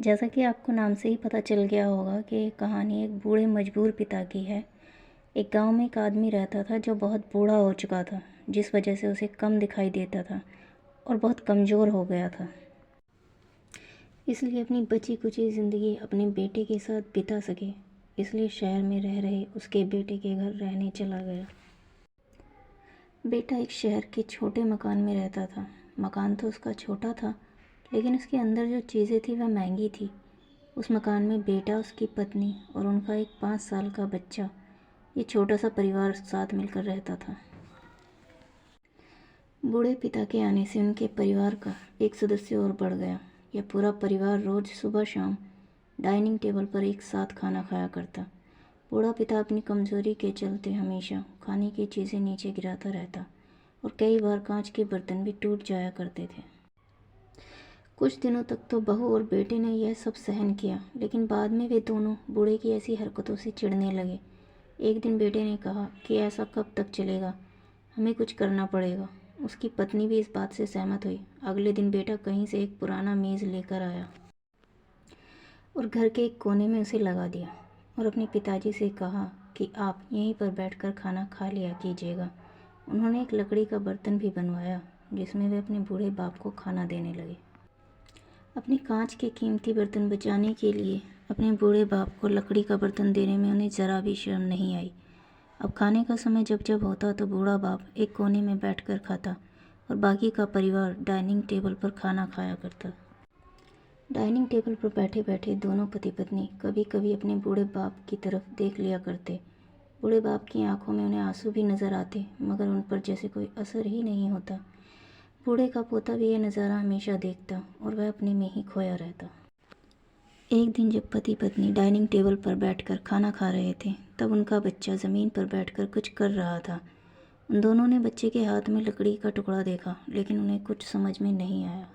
जैसा कि आपको नाम से ही पता चल गया होगा कि ये कहानी एक बूढ़े मजबूर पिता की है। एक गांव में एक आदमी रहता था जो बहुत बूढ़ा हो चुका था, जिस वजह से उसे कम दिखाई देता था और बहुत कमज़ोर हो गया था। इसलिए अपनी बची कुची ज़िंदगी अपने बेटे के साथ बिता सके, इसलिए शहर में रह रहे उसके बेटे के घर रहने चला गया। बेटा एक शहर के छोटे मकान में रहता था। मकान तो उसका छोटा था, लेकिन उसके अंदर जो चीज़ें थी वह महंगी थी। उस मकान में बेटा, उसकी पत्नी और उनका एक 5 साल का बच्चा, ये छोटा सा परिवार साथ मिलकर रहता था। बूढ़े पिता के आने से उनके परिवार का एक सदस्य और बढ़ गया। यह पूरा परिवार रोज़ सुबह शाम डाइनिंग टेबल पर एक साथ खाना खाया करता। बूढ़ा पिता अपनी कमज़ोरी के चलते हमेशा खाने की चीज़ें नीचे गिराता रहता और कई बार कांच के बर्तन भी टूट जाया करते थे। कुछ दिनों तक तो बहू और बेटे ने यह सब सहन किया, लेकिन बाद में वे दोनों बूढ़े की ऐसी हरकतों से चिढ़ने लगे। एक दिन बेटे ने कहा कि ऐसा कब तक चलेगा, हमें कुछ करना पड़ेगा। उसकी पत्नी भी इस बात से सहमत हुई। अगले दिन बेटा कहीं से एक पुराना मेज़ लेकर आया और घर के एक कोने में उसे लगा दिया और अपने पिताजी से कहा कि आप यहीं पर बैठकर खाना खा लिया कीजिएगा। उन्होंने एक लकड़ी का बर्तन भी बनवाया, जिसमें वे अपने बूढ़े बाप को खाना देने लगे। अपने कांच के कीमती बर्तन बचाने के लिए अपने बूढ़े बाप को लकड़ी का बर्तन देने में उन्हें ज़रा भी शर्म नहीं आई। अब खाने का समय जब जब होता तो बूढ़ा बाप एक कोने में बैठकर खाता और बाकी का परिवार डाइनिंग टेबल पर खाना खाया करता। डाइनिंग टेबल पर बैठे बैठे दोनों पति पत्नी कभी कभी अपने बूढ़े बाप की तरफ देख लिया करते। बूढ़े बाप की आंखों में उन्हें आंसू भी नज़र आते, मगर उन पर जैसे कोई असर ही नहीं होता। बूढ़े का पोता भी यह नज़ारा हमेशा देखता और वह अपने में ही खोया रहता। एक दिन जब पति पत्नी डाइनिंग टेबल पर बैठकर खाना खा रहे थे, तब उनका बच्चा ज़मीन पर बैठकर कुछ कर रहा था। उन दोनों ने बच्चे के हाथ में लकड़ी का टुकड़ा देखा, लेकिन उन्हें कुछ समझ में नहीं आया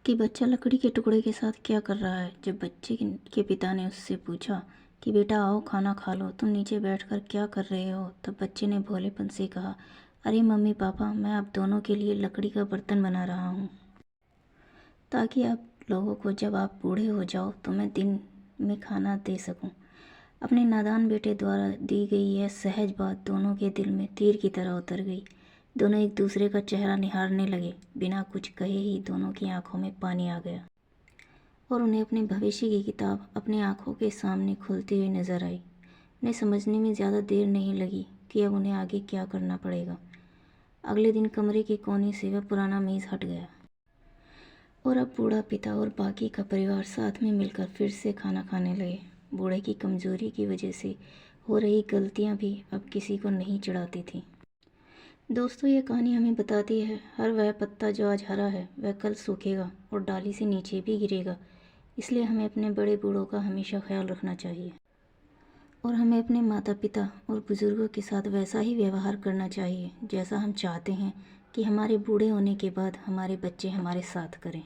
कि बच्चा लकड़ी के टुकड़े के साथ क्या कर रहा है। जब बच्चे के पिता ने उससे पूछा कि बेटा आओ खाना खा लो, तुम नीचे बैठकर क्या कर रहे हो, तब बच्चे ने भोलेपन से कहा, अरे मम्मी पापा, मैं आप दोनों के लिए लकड़ी का बर्तन बना रहा हूँ, ताकि आप लोगों को जब आप बूढ़े हो जाओ तो मैं दिन में खाना दे सकूं। अपने नादान बेटे द्वारा दी गई यह सहज बात दोनों के दिल में तीर की तरह उतर गई। दोनों एक दूसरे का चेहरा निहारने लगे। बिना कुछ कहे ही दोनों की आंखों में पानी आ गया और उन्हें अपने भविष्य की किताब अपने आंखों के सामने खुलती हुई नजर आई। उन्हें समझने में ज़्यादा देर नहीं लगी कि अब उन्हें आगे क्या करना पड़ेगा। अगले दिन कमरे के कोने से वह पुराना मेज़ हट गया और अब बूढ़ा पिता और बाकी का परिवार साथ में मिलकर फिर से खाना खाने लगे। बूढ़े की कमज़ोरी की वजह से हो रही गलतियां भी अब किसी को नहीं चिढ़ाती थी। दोस्तों, ये कहानी हमें बताती है, हर वह पत्ता जो आज हरा है वह कल सूखेगा और डाली से नीचे भी गिरेगा। इसलिए हमें अपने बड़े बूढ़ों का हमेशा ख्याल रखना चाहिए और हमें अपने माता पिता और बुज़ुर्गों के साथ वैसा ही व्यवहार करना चाहिए जैसा हम चाहते हैं कि हमारे बूढ़े होने के बाद हमारे बच्चे हमारे साथ करें।